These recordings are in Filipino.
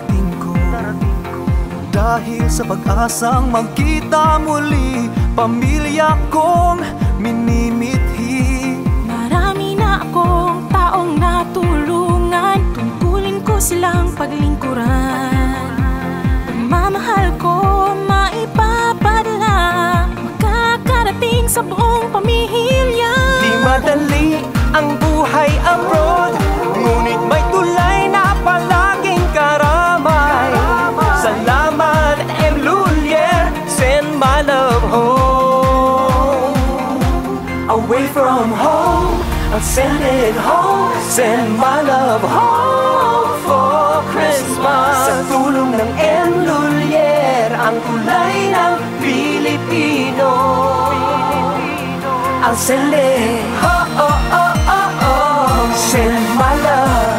darating ko. Dahil sa pag-asang magkita muli, pamilya kong minimithi. Marami na akong taong natulungan, tungkulin ko silang paglingkuran. Pagmamahal ko maipapadala, makakarating sa buong pamilya. Di madali ang buhay abroad, ngunit may tulay na palaging karamay. Salamat M. Lulier, send my love home. Away from home, I'll send it home. Send my love home for Christmas. Sa tulong ng M. Lulier, ang tulay ng Pilipino. I'll send it send my love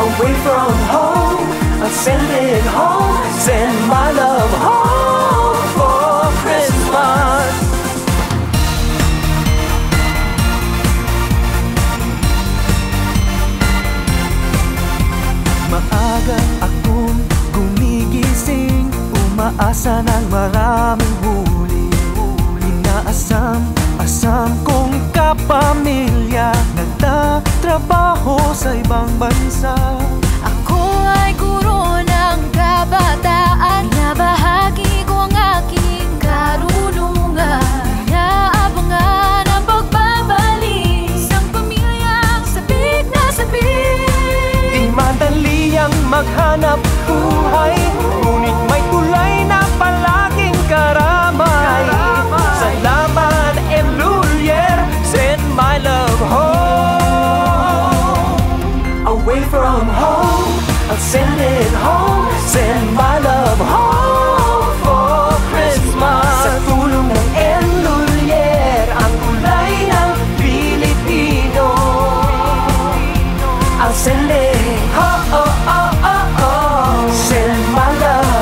away from home. I'll send it home. Send my love home for Christmas. Maaga akong gumigising, umaasa ng maraming huli. Inaasam kong kapamilya, nagtatrabaho sa ibang bansa. Ako ay guro ng kabataan, nabahagi ko ang aking karunungan. Inaabangan ang pagbabalik, isang pamilyang sabik na sabik. Di madali ang maghanap buhay, ngunit may tulay na palaging karamay. Salamat M. Lulier, send my love home. Away from home, I'll send it home. Send my love home for Christmas. Sa tulong ng M. Lulier, ang kulay ng Pilipino. I'll send it send my love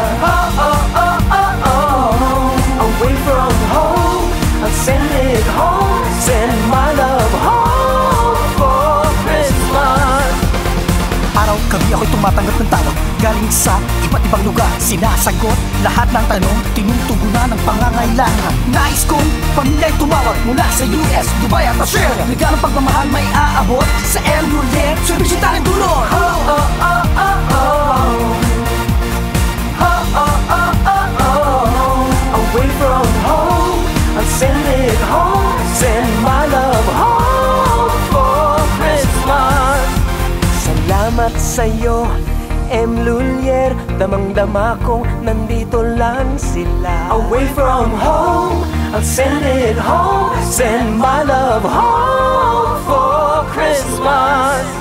away from home. I'll send it home. Send my love home for Christmas. Araw-gabi ako'y tumatanggap ng tawag galing sa iba't ibang lugar. Sinasagot lahat ng tanong, tinutugunan ng pangangailangan. Nais kong pamilya'y tumawag mula sa US, Dubai at Australia. Regalong pagmamahal may aabot sa M. Lulier, serbisyo tayong dulot. Away from home, I'll send it home. Send my love home for Christmas. Salamat sa'yo, M. Lulier, damang-dama kong nandito lang sila. Away from home, I'll send it home. Send my love home for Christmas.